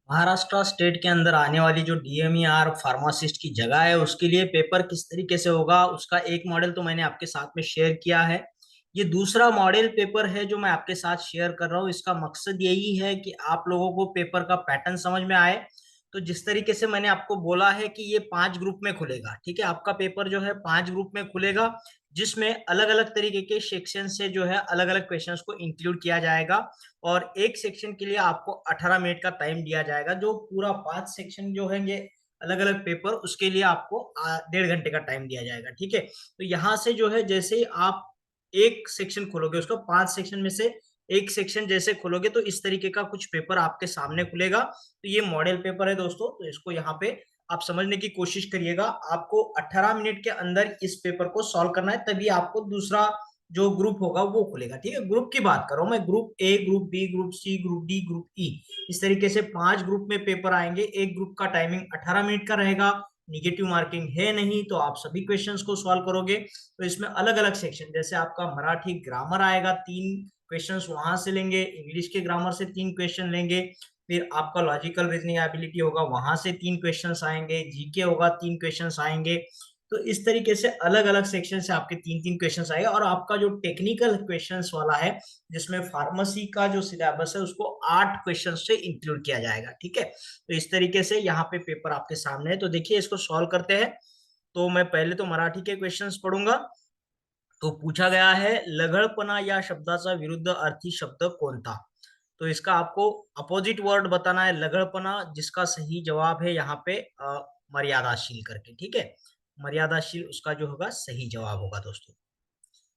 Maharashtra state के अंदर आने वाली जो डीएमईआर फार्मासिस्ट की जगह है उसके लिए पेपर किस तरीके से होगा उसका एक मॉडल तो मैंने आपके साथ में शेयर किया है। ये दूसरा मॉडल पेपर है जो मैं आपके साथ शेयर कर रहा हूँ। इसका मकसद यही है कि आप लोगों को पेपर का पैटर्न समझ में आए। तो जिस तरीके से मैंने आपको बोला है कि ये 5 ग्रुप में खुलेगा, ठीक है, आपका पेपर जो है 5 ग्रुप में खुलेगा, जिसमें अलग अलग तरीके के सेक्शन से जो है अलग अलग क्वेश्चंस को इंक्लूड किया जाएगा। और एक सेक्शन के लिए आपको 18 मिनट का टाइम दिया जाएगा। जो पूरा 5 सेक्शन जो है ये अलग अलग पेपर, उसके लिए आपको 1.5 घंटे का टाइम दिया जाएगा, ठीक है। तो यहाँ से जो है जैसे ही आप एक सेक्शन खोलोगे, उसको 5 सेक्शन में से एक सेक्शन जैसे खोलोगे तो इस तरीके का कुछ पेपर आपके सामने खुलेगा। तो ये मॉडल पेपर है दोस्तों, तो इसको यहाँ पे आप समझने की कोशिश करिएगा। आपको 18 मिनट के अंदर इस पेपर को सॉल्व करना है, तभी आपको दूसरा जो ग्रुप होगा वो खुलेगा, ठीक है। ग्रुप की बात कर रहा हूं मैं, group A, group B, group C, group D, group E, इस तरीके से 5 ग्रुप में पेपर आएंगे। एक ग्रुप का टाइमिंग 18 मिनट का रहेगा। निगेटिव मार्किंग है नहीं, तो आप सभी क्वेश्चंस को सॉल्व करोगे। तो इसमें अलग अलग सेक्शन, जैसे आपका मराठी ग्रामर आएगा, 3 क्वेश्चंस वहां से लेंगे। इंग्लिश के ग्रामर से 3 क्वेश्चन लेंगे। फिर आपका लॉजिकल रीजनिंग एबिलिटी होगा, वहां से 3 क्वेश्चंस आएंगे। जीके होगा, 3 क्वेश्चंस आएंगे। तो इस तरीके से अलग अलग सेक्शन से आपके 3 3 क्वेश्चंस आएगा। और आपका जो टेक्निकल क्वेश्चंस वाला है, जिसमें फार्मेसी का जो सिलेबस है उसको 8 क्वेश्चन से इंक्लूड किया जाएगा, ठीक है। तो इस तरीके से यहाँ पे पेपर आपके सामने है। तो देखिए इसको सॉल्व करते हैं। तो मैं पहले तो मराठी के क्वेश्चंस पढ़ूंगा। तो पूछा गया है, लघड़पणा या शब्दाचा विरुद्ध अर्थी शब्द कोणता। तो इसका आपको अपोजिट वर्ड बताना है, लघड़पना, जिसका सही जवाब है यहाँ पे मर्यादाशील करके, ठीक है। मर्यादाशील उसका जो होगा सही जवाब होगा दोस्तों।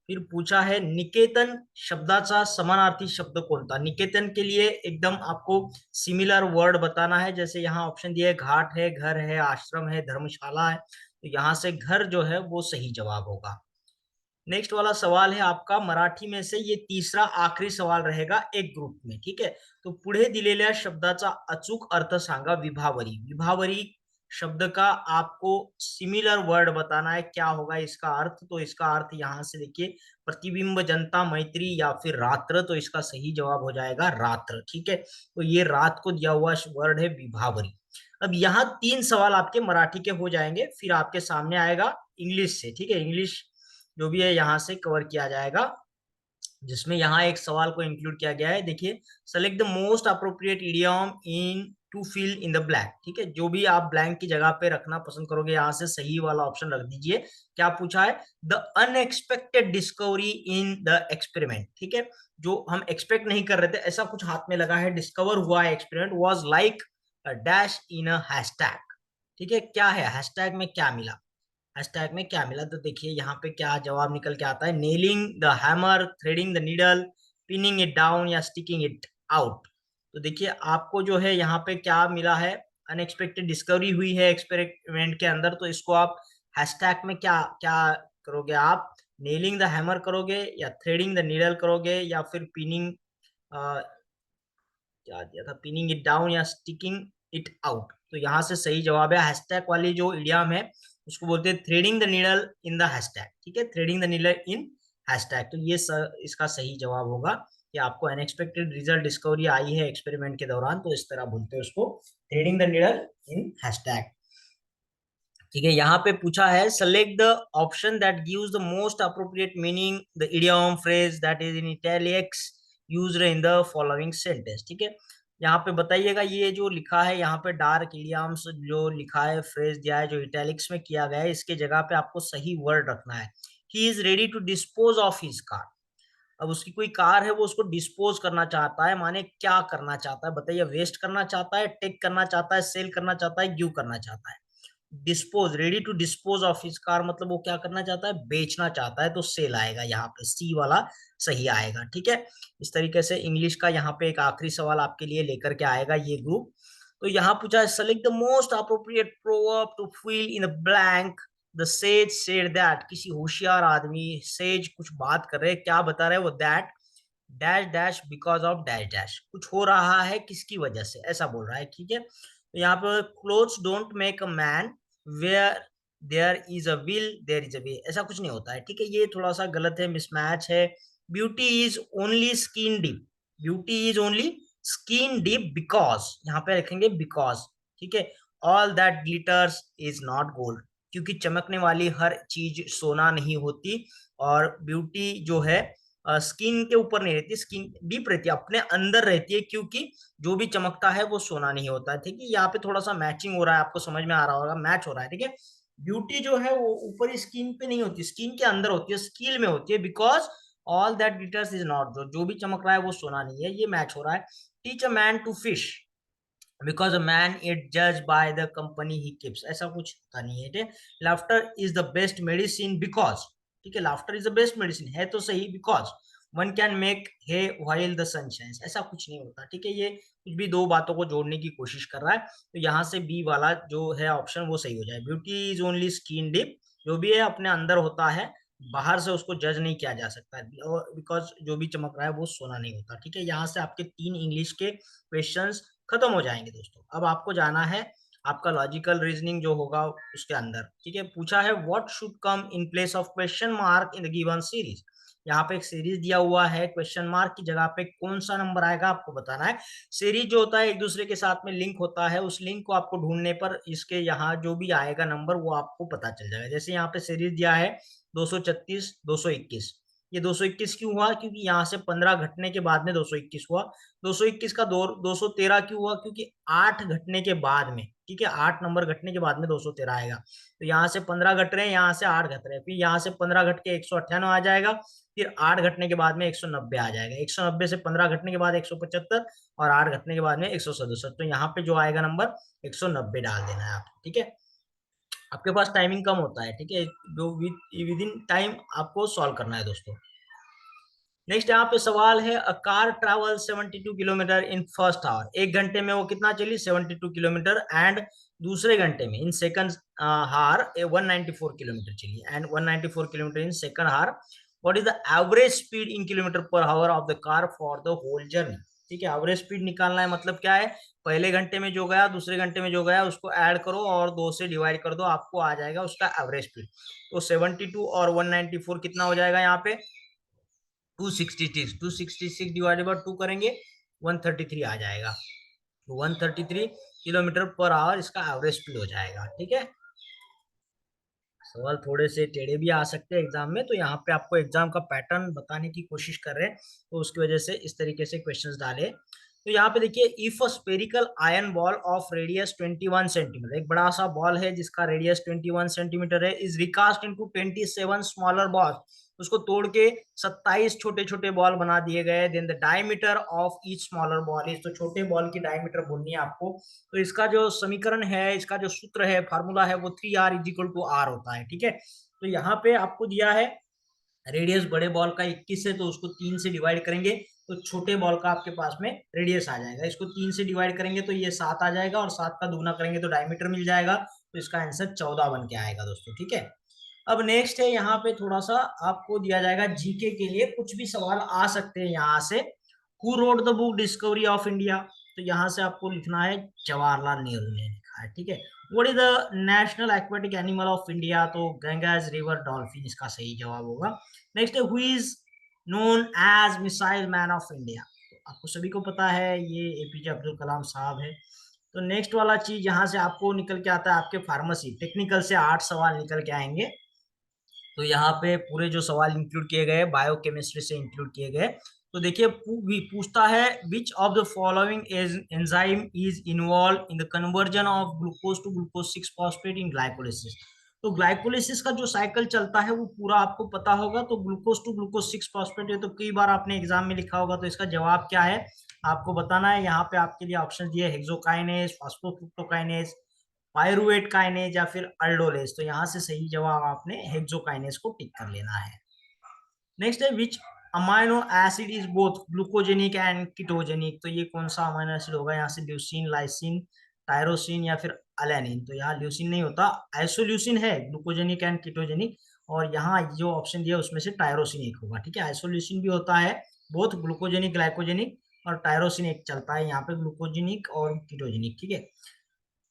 फिर पूछा है, निकेतन शब्दाचा समानार्थी शब्द कोणता। निकेतन के लिए एकदम आपको सिमिलर वर्ड बताना है। जैसे यहाँ ऑप्शन दिए, घाट है, घर है, आश्रम है, धर्मशाला है, तो यहाँ से घर जो है वो सही जवाब होगा। नेक्स्ट वाला सवाल है आपका मराठी में से, ये तीसरा आखिरी सवाल रहेगा एक ग्रुप में, ठीक है। तो पुढे दिलेल्या शब्दाचा अचूक अर्थ सांगा विभावरी। विभावरी शब्द का आपको सिमिलर वर्ड बताना है, क्या होगा इसका अर्थ। तो इसका अर्थ यहां से देखिए, प्रतिबिंब, जनता, मैत्री या फिर रात्र। तो इसका सही जवाब हो जाएगा रात्र, ठीक है। तो ये रात को दिया हुआ वर्ड है विभावरी। अब यहाँ 3 सवाल आपके मराठी के हो जाएंगे, फिर आपके सामने आएगा इंग्लिश से, ठीक है। इंग्लिश जो भी है यहाँ से कवर किया जाएगा, जिसमें यहाँ एक सवाल को इंक्लूड किया गया है। देखिए, select the most appropriate idiom in to fill in the blank, ठीक है। जो भी आप ब्लैंक की जगह पे रखना पसंद करोगे, यहाँ से सही वाला ऑप्शन रख दीजिए। क्या पूछा है, the unexpected discovery in the experiment, ठीक है। जो हम एक्सपेक्ट नहीं कर रहे थे, ऐसा कुछ हाथ में लगा है, डिस्कवर हुआ है experiment, was like dash in a hashtag, ठीक है। क्या है हैशटैग में, क्या मिला, हैशटैग में क्या मिला। तो देखिए यहाँ पे क्या जवाब निकल के आता है, nailing the hammer, threading the needle, pinning it down या स्टिकिंग इट आउट। तो देखिए आपको जो है यहाँ पे क्या मिला है, अनएक्सपेक्टेड डिस्कवरी हुई है एक्सपेरिमेंट के अंदर। तो इसको आप हैशटैग में क्या क्या करोगे, आप नेलिंग द हैमर करोगे या थ्रेडिंग द नीडल करोगे या फिर पिनिंग, क्या दिया था, पिनिंग इट डाउन या स्टिकिंग इट आउट। तो यहाँ से सही जवाब है, हैशटैग वाली जो इडियम है उसको बोलते हैं threading the needle in the hashtag, ठीक है, threading the needle in hashtag. तो ये इसका सही जवाब होगा कि आपको अनएक्सपेक्टेड रिजल्ट डिस्कवरी आई है एक्सपेरिमेंट के दौरान, तो इस तरह बोलते हैं उसको, threading the needle in hashtag, ठीक है। यहाँ पे पूछा है, select the option that gives the most appropriate meaning the idiom phrase that is in italics used in the following sentence, ठीक है। यहाँ पे बताइएगा, ये जो लिखा है यहाँ पे डार्क इडियम्स जो लिखा है, फ्रेज दिया है जो इटैलिक्स में किया गया है, इसके जगह पे आपको सही वर्ड रखना है। He is ready to dispose of his car. अब उसकी कोई कार है, वो उसको डिस्पोज करना चाहता है, माने क्या करना चाहता है बताइए, वेस्ट करना चाहता है, टेक करना चाहता है, सेल करना चाहता है, गिव करना चाहता है। Dispose, ready to dispose of his car मतलब वो क्या करना चाहता है, बेचना चाहता है, तो सेल आएगा यहाँ पे, सी वाला सही आएगा, ठीक है। इस तरीके से इंग्लिश का यहाँ पे एक आखिरी सवाल आपके लिए लेकर के आएगा ये ग्रुप। तो यहाँ पूछा है, select the most appropriate proverb to fill in the blank. The sage said that, किसी होशियार आदमी, सेज कुछ बात कर रहे हैं, क्या बता रहे हैं वो, that dash dash because of dash dash, कुछ हो रहा है किसकी वजह से, ऐसा बोल रहा है, ठीक है। तो यहाँ पे clothes don't make a man, where there is a will there is a way, ऐसा कुछ नहीं होता है, ठीक है। ये थोड़ा सा गलत है, मिसमैच है। Beauty is only skin deep, beauty is only skin deep because, यहाँ पे लिखेंगे बिकॉज, ठीक है। All that glitters is not gold, क्योंकि चमकने वाली हर चीज सोना नहीं होती। और ब्यूटी जो है स्किन के ऊपर नहीं रहती, स्किन डीप रहती है, अपने अंदर रहती है, क्योंकि जो भी चमकता है वो सोना नहीं होता है, ठीक है। यहाँ पे थोड़ा सा मैचिंग हो रहा है, आपको समझ में आ रहा होगा, मैच हो रहा है, ठीक है। ब्यूटी जो है वो ऊपर स्किन पे नहीं होती, स्किन के अंदर होती है, स्किल में होती है। Because all that glitters is not, जो भी चमक रहा है वो सोना नहीं है, ये मैच हो रहा है। Teach a man to fish because a man it जज by the company he keeps, ऐसा कुछ होता नहीं है, ठीक है। Laughter is the best medicine because, ठीक है, laughter is the best medicine है तो सही, because one can make hay while the sun shines, ऐसा कुछ नहीं होता, ठीक है। ये कुछ भी दो बातों को जोड़ने की कोशिश कर रहा है, तो यहाँ से बी वाला जो है ऑप्शन वो सही हो जाए। Beauty is only skin deep, जो भी है अपने अंदर होता है, बाहर से उसको जज नहीं किया जा सकता, बिकॉज जो भी चमक रहा है वो सोना नहीं होता, ठीक है। यहाँ से आपके 3 इंग्लिश के क्वेश्चंस खत्म हो जाएंगे दोस्तों। अब आपको जाना है आपका लॉजिकल रीजनिंग जो होगा उसके अंदर, ठीक है। पूछा है what should come in place of question mark in the given series, यहाँ पे एक सीरीज दिया हुआ है, क्वेश्चन मार्क की जगह पे कौन सा नंबर आएगा आपको बताना है। सीरीज जो होता है एक दूसरे के साथ में लिंक होता है, उस लिंक को आपको ढूंढने पर इसके यहाँ जो भी आएगा नंबर वो आपको पता चल जाएगा। जैसे यहाँ पे सीरीज दिया है 236 221, ये 221 क्यों हुआ, क्योंकि यहाँ से 15 घटने के बाद में 221 हुआ। 221 का 213 क्यों हुआ, क्योंकि 8 घटने के बाद में, ठीक है, 8 नंबर घटने के बाद में 213 आएगा। तो यहाँ से 15 घट रहे हैं, यहाँ से 8 घट रहे हैं, फिर यहाँ से 15 घट के 198 आ जाएगा, फिर 8 घटने के बाद में 190 आ जाएगा, 190 से 15 घटने के बाद 175, और 8 घटने के बाद में 167। तो यहाँ पे जो आएगा नंबर 190 डाल देना है आपको, ठीक है। आपके पास टाइमिंग कम होता है, ठीक है, जो विद इन टाइम आपको सॉल्व करना है दोस्तों। नेक्स्ट यहाँ पे सवाल है, a car travel 72 kilometre in first hour, एक घंटे में वो कितना चली 72 किलोमीटर, एंड दूसरे घंटे में इन सेकंड हार 194 किलोमीटर चली, and 194 kilometre in second hour. What is the average speed in kilometre per hour of the car for the whole journey, ठीक है। एवरेज स्पीड निकालना है, मतलब क्या है, पहले घंटे में जो गया दूसरे घंटे में जो गया उसको ऐड करो और 2 से डिवाइड कर दो, आपको आ जाएगा उसका एवरेज स्पीड। तो 72 और 194 कितना हो जाएगा यहाँ पे 266, 266 डिवाइडेड बाय 2 करेंगे 133 आ जाएगा। तो 133 किलोमीटर पर आवर इसका एवरेज स्पीड हो जाएगा, ठीक है। सवाल थोड़े से टेढ़े भी आ सकते हैं एग्जाम में, तो यहाँ पे आपको एग्जाम का पैटर्न बताने की कोशिश कर रहे हैं, तो उसकी वजह से इस तरीके से क्वेश्चंस डाले। तो यहाँ पे देखिए, if a spherical iron ball of radius 21 centimetre, एक बड़ा सा बॉल है जिसका रेडियस 21 सेंटीमीटर है, is recast into 27 smaller ball, उसको तोड़ के 27 छोटे छोटे बॉल बना दिए गए, then the diameter of each smaller ball is, तो छोटे बॉल की डायमीटर बोलनी है आपको। तो इसका जो समीकरण है, इसका जो सूत्र है, फार्मूला है, वो 3r is equal to are होता है, ठीक है। तो यहाँ पे आपको दिया है रेडियस बड़े बॉल का 21 है, तो उसको 3 से डिवाइड करेंगे तो छोटे बॉल का आपके पास में रेडियस आ जाएगा, इसको 3 से डिवाइड करेंगे तो ये 7 आ जाएगा, और 7 का दूना करेंगे तो डायमीटर मिल जाएगा, तो इसका आंसर 14 बन के आएगा दोस्तों, ठीक है। अब नेक्स्ट है, यहाँ पे थोड़ा सा आपको दिया जाएगा जीके के लिए, कुछ भी सवाल आ सकते हैं यहाँ से। Who wrote the book discovery of India, तो यहाँ से आपको लिखना है जवाहरलाल नेहरू ने लिखा है, ठीक है। What is the national aquatic animal of India, तो गंगाज रिवर डॉल्फिन इसका सही जवाब होगा। नेक्स्ट है, who is known as missile man of India, तो आपको सभी को पता है ये एपीजे अब्दुल कलाम साहब है। तो नेक्स्ट वाला चीज यहाँ से आपको निकल के आता है, आपके फार्मेसी टेक्निकल से 8 सवाल निकल के आएंगे। तो यहाँ पे पूरे जो सवाल इंक्लूड किए गए बायोकेमिस्ट्री से इंक्लूड किए गए। तो देखिए पूछता है, which of the following enzyme is involve in the conversion of glucose to glucose 6 phosphate in glycolysis, तो ग्लाइकोलिसिस का जो साइकिल चलता है वो पूरा आपको पता होगा। तो ग्लूकोज टू ग्लूकोज 6 फॉस्फेट है, तो कई बार आपने एग्जाम में लिखा होगा, तो इसका जवाब क्या है आपको बताना है। यहाँ पे आपके लिए ऑप्शन दिए, हेक्सोकाइनेज, फॉस्फोफ्रुक्टोकाइनेज, पायरुवेट काइनेज, या फिर अल्डोलेज। तो यहाँ से सही जवाब आपने हेक्सोकाइनेज को टिक कर लेना है। नेक्स्ट है, which amino acid is both glucogenic and ketogenic, तो ये कौन सा अमाइनो एसिड होगा, यहाँ से ल्यूसिन, लाइसिन, टायरोसिन, या फिर अलेनिन। तो यहाँ ल्यूसिन नहीं होता, आइसोल्यूसिन है ग्लूकोजेनिक एंड कीटोजेनिक, और यहाँ जो ऑप्शन दिया उसमें से टायरोसिन एक होगा, ठीक है। आइसोल्यूसिन भी होता है, बोथ ग्लूकोजेनिक ग्लाइकोजेनिक, और टायरोसिन एक चलता है यहाँ पे ग्लूकोजेनिक और कीटोजेनिक, ठीक है।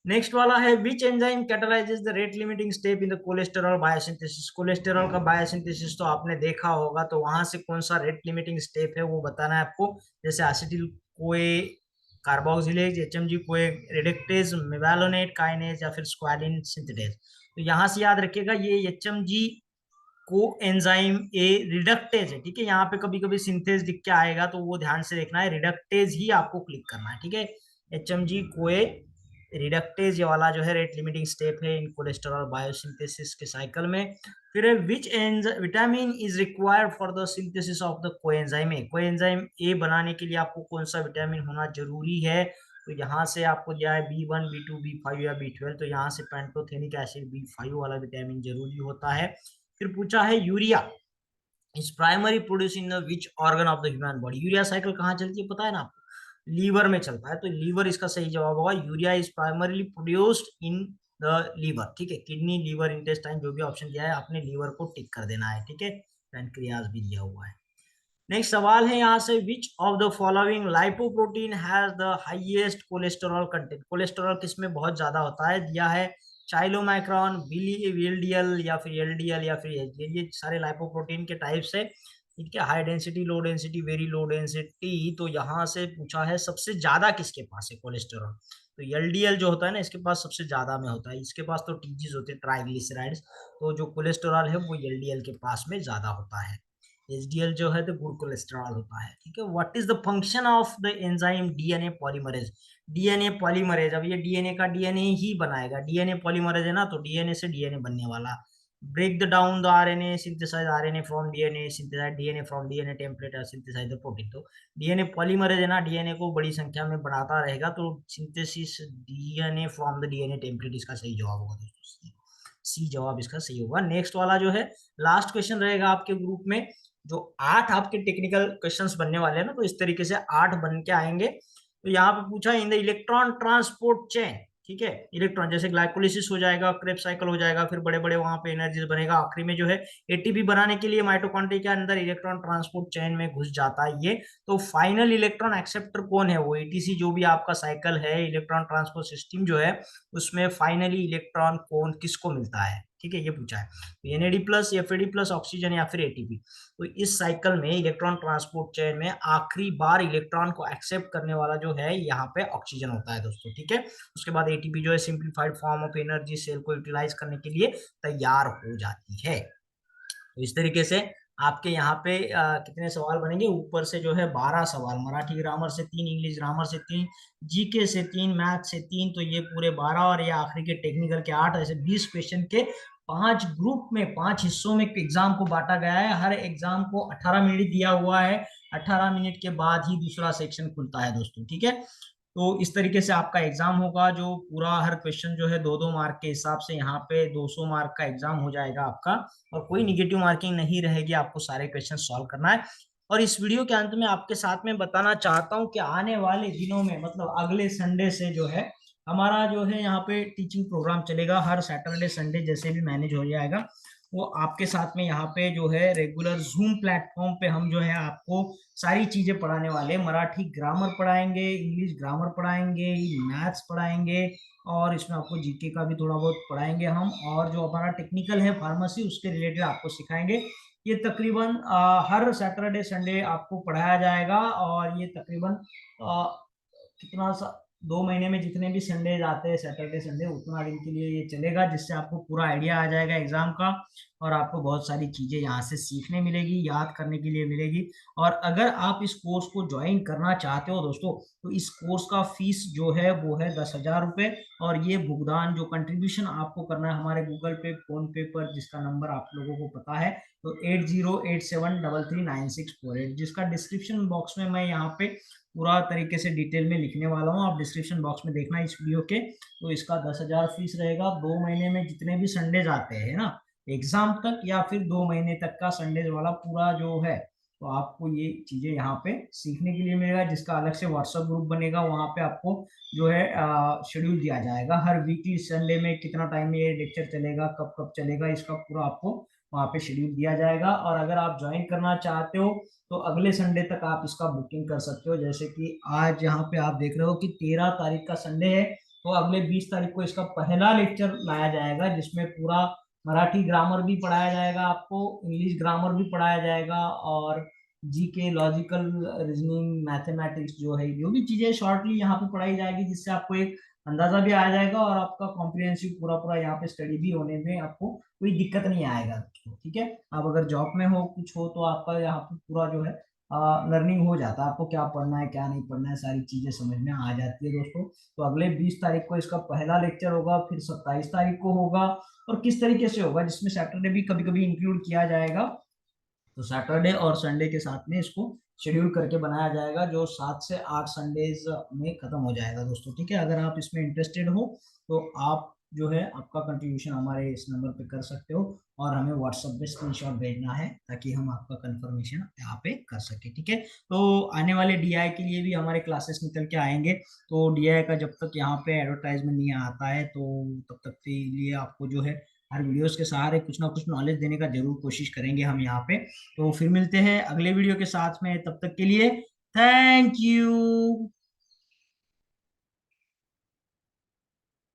नेक्स्ट वाला है, which enzyme catalyses the rate limiting step in the cholesterol biosynthesis, cholesterol का बायोसिंथेसिस तो आपने देखा होगा, तो वहां से कौन सा रेट लिमिटिंग स्टेप है वो बताना है आपको। जैसे एसिटिल कोए कार्बोक्सिलेज, HMG कोए, रिडक्टेज, मेवालोनेट काइनेज या फिर स्क्वालिन सिंथेटेज। तो यहां से याद रखिएगा ये HMG को एंजाइम ए रिडक्टेज है, ठीक है। यहाँ पे कभी कभी सिंथेज दिख के आएगा तो वो ध्यान से देखना है, रिडक्टेज ही आपको क्लिक करना है, ठीक है। HMG कोए रिडक्टेज ये वाला जो है रेट लिमिटिंग स्टेप है इन कोलेस्टेरॉल बायोसिंथेसिस के साइकिल में। फिर which vitamin is required for the synthesis of the coenzyme A. Coenzyme A बनाने के लिए आपको कौन सा विटामिन होना जरूरी है, तो यहाँ से आपको दिया है B1, B2, B5 या B12, तो यहाँ से पेंटोथेनिक एसिड B5 वाला विटामिन जरूरी होता है। फिर पूछा है urea is primary produce in which organ of the human body. Urea cycle कहाँ चलती है पता है ना आपको, लीवर में चलता है, तो लीवर इसका सही जवाब होगा। Urea is primarily produced in the liver, ठीक है। किडनी, लीवर, इंटेस्टाइन, जो भी ऑप्शन दिया है आपने लीवर को टिक कर देना है, ठीक है। पैनक्रियाज भी दिया हुआ है। नेक्स्ट सवाल है यहाँ से, विच of the following lipoprotein has the highest cholesterol content. Cholesterol किसमें बहुत ज्यादा होता है, दिया है चाइलोमाइक्रॉन, VLDL या फिर LDL या फिर HDL, ये सारे लाइपोप्रोटीन के टाइप्स है। इनके high density, low density, very low density, तो यहाँ से पूछा है सबसे ज्यादा किसके पास है कोलेस्टेरॉल, तो LDL जो होता है ना इसके पास सबसे ज्यादा में होता है। इसके पास तो TGs होते हैं, ट्राइग्लिसराइड्स, तो जो कोलेस्टेरॉल है वो LDL के पास में ज्यादा होता है। HDL जो है तो गुड कोलेस्ट्रॉल होता है, ठीक है। What is the function of the enzyme DNA polymerase. DNA polymerase, अब ये DNA का DNA ही बनाएगा, DNA पॉलीमरेज है ना, तो DNA से DNA बनने वाला। Break the down the RNA, synthesize RNA from DNA, synthesize DNA from DNA template, synthesize the protein. तो DNA पॉलीमरेज है ना, DNA को बड़ी संख्या में बनाता रहेगा, तो synthesis DNA from the DNA template इसका सही जवाब होगा दोस्तों, सी जवाब इसका सही होगा। नेक्स्ट वाला जो है लास्ट क्वेश्चन रहेगा आपके ग्रुप में, जो 8 आपके टेक्निकल क्वेश्चंस बनने वाले हैं ना, तो इस तरीके से 8 बन के आएंगे। तो यहाँ पे पूछा in the electron transport chain, ठीक है। इलेक्ट्रॉन जैसे ग्लाइकोलिसिस हो जाएगा, क्रेब्स साइकिल हो जाएगा, फिर बड़े बड़े वहां पे एनर्जी बनेगा, आखिरी में जो है ATP बनाने के लिए माइटोकॉन्ड्रिया के अंदर इलेक्ट्रॉन ट्रांसपोर्ट चेन में घुस जाता है ये। तो फाइनल इलेक्ट्रॉन एक्सेप्टर कौन है, वो ATC जो भी आपका साइकिल है, इलेक्ट्रॉन ट्रांसपोर्ट सिस्टम जो है, उसमें फाइनली इलेक्ट्रॉन कौन किसको मिलता है, ठीक है, ये पूछा है। तो NAD+, FAD+, ऑक्सीजन या फिर ATP। तो इस साइकिल में इलेक्ट्रॉन ट्रांसपोर्ट चेन में आखिरी बार इलेक्ट्रॉन को एक्सेप्ट करने वाला जो है यहाँ पे ऑक्सीजन होता है दोस्तों, ठीक है। उसके बाद ATP जो है simplified form of energy cell को यूटिलाइज करने के लिए तैयार हो जाती है। तो इस तरीके से आपके यहाँ पे कितने सवाल बनेंगे, ऊपर से जो है 12 सवाल, मराठी ग्रामर से 3, इंग्लिश ग्रामर से 3, GK से 3, मैथ से 3, तो ये पूरे 12 और ये आखिरी के टेक्निकल के 8, ऐसे 20 क्वेश्चन के 5 ग्रुप में 5 हिस्सों में एग्जाम को बांटा गया है। हर एग्जाम को 18 मिनट दिया हुआ है, 18 मिनट के बाद ही दूसरा सेक्शन खुलता है दोस्तों, ठीक है। तो इस तरीके से आपका एग्जाम होगा, जो पूरा हर क्वेश्चन जो है 2-2 मार्क के हिसाब से यहाँ पे 200 मार्क का एग्जाम हो जाएगा आपका, और कोई निगेटिव मार्किंग नहीं रहेगी, आपको सारे क्वेश्चन सॉल्व करना है। और इस वीडियो के अंत में आपके साथ में बताना चाहता हूँ कि आने वाले दिनों में, मतलब अगले संडे से जो है हमारा जो है यहाँ पे टीचिंग प्रोग्राम चलेगा, हर सैटरडे संडे जैसे भी मैनेज हो जाएगा वो आपके साथ में यहाँ पे जो है रेगुलर जूम प्लेटफॉर्म पे हम जो है आपको सारी चीजें पढ़ाने वाले, मराठी ग्रामर पढ़ाएंगे, इंग्लिश ग्रामर पढ़ाएंगे, मैथ्स पढ़ाएंगे, और इसमें आपको GK का भी थोड़ा बहुत पढ़ाएंगे हम, और जो हमारा टेक्निकल है फार्मेसी उसके रिलेटेड आपको सिखाएंगे। ये तकरीबन हर सैटरडे संडे आपको पढ़ाया जाएगा, और ये तकरीबन कितना 2 महीने में जितने भी संडे आते हैं सैटरडे संडे, उतना दिन के लिए ये चलेगा, जिससे आपको पूरा आइडिया आ जाएगा एग्जाम का, और आपको बहुत सारी चीजें यहाँ से सीखने मिलेगी, याद करने के लिए मिलेगी। और अगर आप इस कोर्स को ज्वाइन करना चाहते हो दोस्तों, तो इस कोर्स का फीस जो है वो है 10,000 रुपये, और ये भुगतान जो कंट्रीब्यूशन आपको करना है हमारे गूगल पे, फोन पे पर, जिसका नंबर आप लोगों को पता है, तो 8087339648, जिसका डिस्क्रिप्शन बॉक्स में मैं यहाँ पे पूरा तरीके से डिटेल में लिखने वाला हूँ, आप डिस्क्रिप्शन बॉक्स में देखना इस वीडियो के। तो इसका 10,000 फीस रहेगा। 2 महीने में जितने भी संडेज आते हैं ना एग्जाम तक, या फिर 2 महीने तक का संडेज वाला पूरा जो है, तो आपको ये चीजें यहाँ पे सीखने के लिए मिलेगा, जिसका अलग से व्हाट्सएप ग्रुप बनेगा, वहाँ पे आपको जो है शेड्यूल दिया जाएगा, हर वीकली संडे में कितना टाइम ये लेक्चर चलेगा, कब कब चलेगा, इसका पूरा आपको वहाँ पे शेड्यूल दिया जाएगा। और अगर आप ज्वाइन करना चाहते हो तो अगले संडे तक आप इसका बुकिंग कर सकते हो, जैसे कि आज यहाँ पे आप देख रहे हो कि 13 तारीख का संडे है, तो अगले 20 तारीख को इसका पहला लेक्चर लाया जाएगा, जिसमें पूरा मराठी ग्रामर भी पढ़ाया जाएगा, आपको इंग्लिश ग्रामर भी पढ़ाया जाएगा, और जीके, लॉजिकल रीजनिंग, मैथमेटिक्स जो है, जो भी चीजें शॉर्टली यहाँ पे पढ़ाई जाएगी, जिससे आपको एक अंदाजा भी आ जाएगा और आपका कॉम्प्रिहेंसिव पूरा पूरा यहाँ पे स्टडी भी होने में आपको कोई दिक्कत नहीं आएगा दोस्तों। ठीक है, आप अगर जॉब में हो कुछ हो तो आपका यहाँ पे पूरा जो है लर्निंग हो जाता है, आपको क्या पढ़ना है क्या नहीं पढ़ना है सारी चीजें समझ में आ जाती है दोस्तों। तो अगले 20 तारीख को इसका पहला लेक्चर होगा, फिर 27 तारीख को होगा, और किस तरीके से होगा जिसमें सैटरडे भी कभी कभी इंक्लूड किया जाएगा। तो सैटरडे और संडे के साथ में इसको शेड्यूल करके बनाया जाएगा, जो 7 से 8 संडेज में खत्म हो जाएगा दोस्तों। ठीक है, अगर आप इसमें इंटरेस्टेड हो तो आप जो है आपका कंट्रीब्यूशन हमारे इस नंबर पे कर सकते हो, और हमें व्हाट्सएप पे स्क्रीनशॉट भेजना है ताकि हम आपका कंफर्मेशन यहाँ पे कर सके। ठीक है, तो आने वाले डीआई के लिए भी हमारे क्लासेस निकल के आएंगे। तो डीआई का जब तक यहाँ पे एडवर्टाइजमेंट नहीं आता है तो तब तक के लिए आपको जो है हर वीडियोस के सहारे कुछ ना कुछ नॉलेज देने का जरूर कोशिश करेंगे हम यहाँ पे। तो फिर मिलते हैं अगले वीडियो के साथ में, तब तक के लिए थैंक यू।